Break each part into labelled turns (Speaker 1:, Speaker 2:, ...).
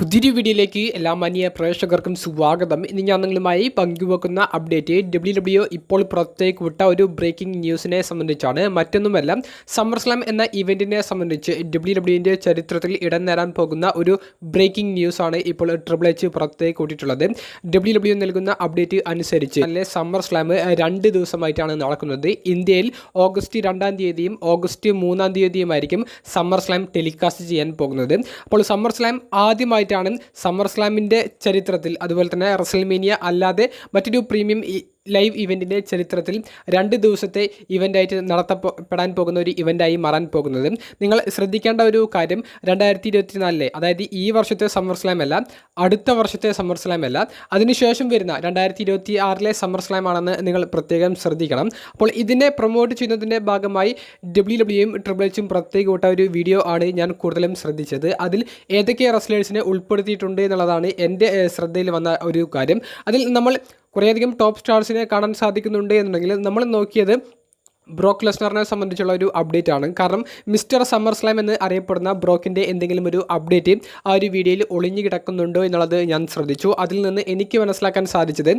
Speaker 1: പുതിയൊരു വീഡിയോയിലേക്ക് എല്ലാ മാന്യ പ്രേക്ഷകർക്കും സ്വാഗതം. ഇന്ന് ഞാൻ നിങ്ങളുമായി പങ്കുവെക്കുന്ന അപ്ഡേറ്റ് WWE ഇപ്പോൾ പുറത്തേക്ക് വിട്ട ഒരു ബ്രേക്കിംഗ് ന്യൂസിനെ സംബന്ധിച്ചാണ്. മറ്റൊന്നുമല്ല, സമ്മർ സ്ലാം എന്ന ഇവൻറ്റിനെ സംബന്ധിച്ച് WWEൻ്റെ ചരിത്രത്തിൽ ഇടം നേടാൻ പോകുന്ന ഒരു ബ്രേക്കിംഗ് ന്യൂസാണ് ഇപ്പോൾ ട്രിപ്പിൾ എച്ച് പുറത്തേക്ക് വിട്ടിട്ടുള്ളത്. WWE നൽകുന്ന അപ്ഡേറ്റ് അനുസരിച്ച് അല്ലെ സമ്മർ സ്ലാം 2 ദിവസമായിട്ടാണ് നടക്കുന്നത്. ഇന്ത്യയിൽ ഓഗസ്റ്റ് 2-ാം തീയതിയും ഓഗസ്റ്റ് 3-ാം തീയതിയുമായിരിക്കും സമ്മർ സ്ലാം ടെലികാസ്റ്റ് ചെയ്യാൻ പോകുന്നത്. അപ്പോൾ സമ്മർ സ്ലാം ആദ്യമായിട്ടാണ് സമ്മർ സ്ലാമിൻ്റെ ചരിത്രത്തിൽ, അതുപോലെ തന്നെ റസൽമേനിയ അല്ലാതെ മറ്റൊരു പ്രീമിയം ലൈവ് ഇവൻറ്റിൻ്റെ ചരിത്രത്തിൽ 2 ദിവസത്തെ ഇവൻ്റായിട്ട് നടത്തപ്പെടാൻ പോകുന്ന ഒരു ഇവൻ്റായി മാറാൻ പോകുന്നത്. നിങ്ങൾ ശ്രദ്ധിക്കേണ്ട ഒരു കാര്യം, 2024 അതായത് ഈ വർഷത്തെ സമ്മർ സ്ലാം അല്ല, അടുത്ത വർഷത്തെ സമ്മർ സ്ലാം അല്ല, അതിനുശേഷം വരുന്ന 2026 സമ്മർ സ്ലാം ആണെന്ന് നിങ്ങൾ പ്രത്യേകം ശ്രദ്ധിക്കണം. അപ്പോൾ ഇതിനെ പ്രൊമോട്ട് ചെയ്യുന്നതിൻ്റെ ഭാഗമായി WWEയും ട്രിപ്പിൾ എച്ചും പ്രത്യേക വിട്ട ഒരു വീഡിയോ ആണ് ഞാൻ കൂടുതലും ശ്രദ്ധിച്ചത്. അതിൽ ഏതൊക്കെ റെസ്ലേഴ്സിനെ ഉൾപ്പെടുത്തിയിട്ടുണ്ട് എന്നുള്ളതാണ് എൻ്റെ ശ്രദ്ധയിൽ വന്ന ഒരു കാര്യം. അതിൽ നമ്മൾ കുറേയധികം ടോപ്പ് സ്റ്റാർസിനെ കാണാൻ സാധിക്കുന്നുണ്ട് എന്നുണ്ടെങ്കിൽ നമ്മൾ നോക്കിയത് ബ്രോക്ക് ലെസ്നറിനെ സംബന്ധിച്ചുള്ള ഒരു അപ്ഡേറ്റ് ആണ്. കാരണം മിസ്റ്റർ സമ്മർ സ്ലാം എന്ന് അറിയപ്പെടുന്ന ബ്രോക്കിൻ്റെ എന്തെങ്കിലും ഒരു അപ്ഡേറ്റ് ആ ഒരു വീഡിയോയിൽ ഒളിഞ്ഞു കിടക്കുന്നുണ്ടോ എന്നുള്ളത് ഞാൻ ശ്രദ്ധിച്ചു. അതിൽ നിന്ന് എനിക്ക് മനസ്സിലാക്കാൻ സാധിച്ചത്,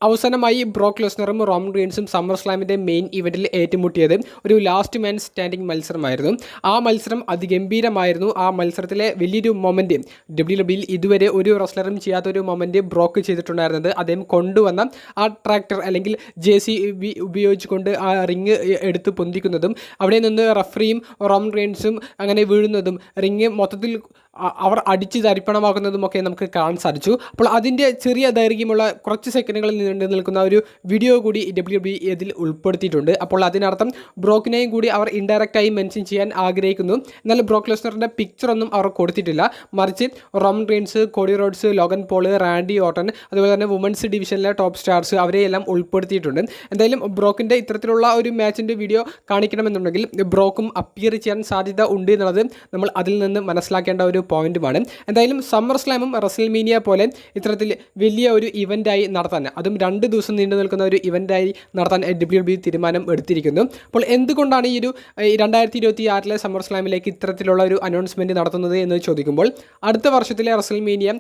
Speaker 1: അവസാനമായി ബ്രോക്ക് ലെസ്നറും റോമൻ റീൻസും സമ്മർ സ്ലാമിൻ്റെ മെയിൻ ഇവൻറ്റിൽ ഏറ്റുമുട്ടിയത് ഒരു ലാസ്റ്റ് മാൻ സ്റ്റാൻഡിംഗ് മത്സരമായിരുന്നു. ആ മത്സരം അതിഗംഭീരമായിരുന്നു. ആ മത്സരത്തിലെ വലിയൊരു മൊമെൻറ്റ്, WWEയിൽ ഇതുവരെ ഒരു റെസ്ലറും ചെയ്യാത്തൊരു മൊമെൻറ്റ് ബ്രോക്ക് ചെയ്തിട്ടുണ്ടായിരുന്നത്. അദ്ദേഹം കൊണ്ടുവന്ന ആ ട്രാക്ടർ അല്ലെങ്കിൽ JCB ഉപയോഗിച്ചുകൊണ്ട് ആ റിങ് എടുത്ത് പൊന്തിക്കുന്നതും അവിടെ നിന്ന് റഫറിയും റോമൻ റീൻസും അങ്ങനെ വീഴുന്നതും റിങ് മൊത്തത്തിൽ അവർ അടിച്ച് തരിപ്പണമാക്കുന്നതുമൊക്കെ നമുക്ക് കാണാൻ സാധിച്ചു. അപ്പോൾ അതിൻ്റെ ചെറിയ ദൈർഘ്യമുള്ള കുറച്ച് സെക്കൻഡുകളിൽ നീണ്ടു നിൽക്കുന്ന ഒരു വീഡിയോ കൂടി WWE ഇതിൽ ഉൾപ്പെടുത്തിയിട്ടുണ്ട്. അപ്പോൾ അതിനർത്ഥം ബ്രോക്കിനെയും കൂടി അവർ ഇൻഡയറക്റ്റായി മെൻഷൻ ചെയ്യാൻ ആഗ്രഹിക്കുന്നു. എന്നാൽ ബ്രോക്ക് ലെസ്നറിൻ്റെ പിക്ചറൊന്നും അവർ കൊടുത്തിട്ടില്ല. മറിച്ച് Roman Reigns, Cody Rhodes, Logan Paul, Randy Orton, അതുപോലെ തന്നെ വുമൻസ് ഡിവിഷനിലെ ടോപ്പ് സ്റ്റാർസ് അവരെയെല്ലാം ഉൾപ്പെടുത്തിയിട്ടുണ്ട്. എന്തായാലും ബ്രോക്കിൻ്റെ ഇത്തരത്തിലുള്ള ഒരു മാച്ചിൻ്റെ വീഡിയോ കാണിക്കണമെന്നുണ്ടെങ്കിൽ ബ്രോക്കും അപ്പിയർ ചെയ്യാൻ സാധ്യത ഉണ്ട് എന്നുള്ളത് നമ്മൾ അതിൽ നിന്ന് മനസ്സിലാക്കേണ്ട ഒരു പോയിന്റുമാണ്. എന്തായാലും സമ്മർ സ്ലാമും റസൽമേനിയ പോലെ ഇത്തരത്തിൽ വലിയ ഒരു ഇവൻ്റായി നടത്താൻ, അതും 2 ദിവസം നീണ്ടു നിൽക്കുന്ന ഒരു ഇവൻ്റായി നടത്താൻ WWE തീരുമാനം എടുത്തിരിക്കുന്നു. അപ്പോൾ എന്തുകൊണ്ടാണ് ഈ ഒരു 2026 സമ്മർ സ്ലാമിലേക്ക് ഇത്തരത്തിലുള്ള ഒരു അനൗൺസ്മെൻറ്റ് നടത്തുന്നത് എന്ന് ചോദിക്കുമ്പോൾ, അടുത്ത വർഷത്തിലെ റസൽമേനിയ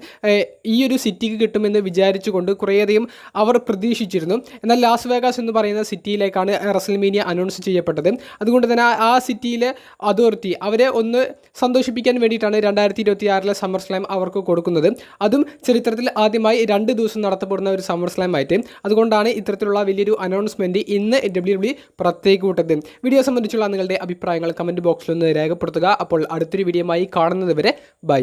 Speaker 1: ഈ ഒരു സിറ്റിക്ക് കിട്ടുമെന്ന് വിചാരിച്ചുകൊണ്ട് കുറേയധികം അവർ പ്രതീക്ഷിച്ചിരുന്നു. എന്നാൽ ലാസ് വേഗാസ് എന്ന് പറയുന്ന സിറ്റിയിലേക്കാണ് റസൽമേനിയ അനൗൺസ് ചെയ്യപ്പെട്ടത്. അതുകൊണ്ട് തന്നെ ആ സിറ്റിയിലെ അതോറിറ്റി അവരെ ഒന്ന് സന്തോഷിപ്പിക്കാൻ വേണ്ടിയിട്ടാണ് 2026 സമ്മർ സ്ലാം അവർക്ക് കൊടുക്കുന്നത്. അതും ചരിത്രത്തിൽ ആദ്യമായി 2 ദിവസം നടത്തപ്പെടുന്ന ഒരു സമ്മർ സ്ലാം ആയിട്ട്. അതുകൊണ്ടാണ് ഇത്തരത്തിലുള്ള വലിയൊരു അനൗൺസ്മെൻറ്റ് ഇന്ന് WWE പുറത്തേക്ക് വിട്ടത്. വീഡിയോ സംബന്ധിച്ചുള്ള നിങ്ങളുടെ അഭിപ്രായങ്ങൾ കമൻറ്റ് ബോക്സിൽ ഒന്ന് രേഖപ്പെടുത്തുക. അപ്പോൾ അടുത്തൊരു വീഡിയോയുമായി കാണുന്നത് വരെ ബൈ.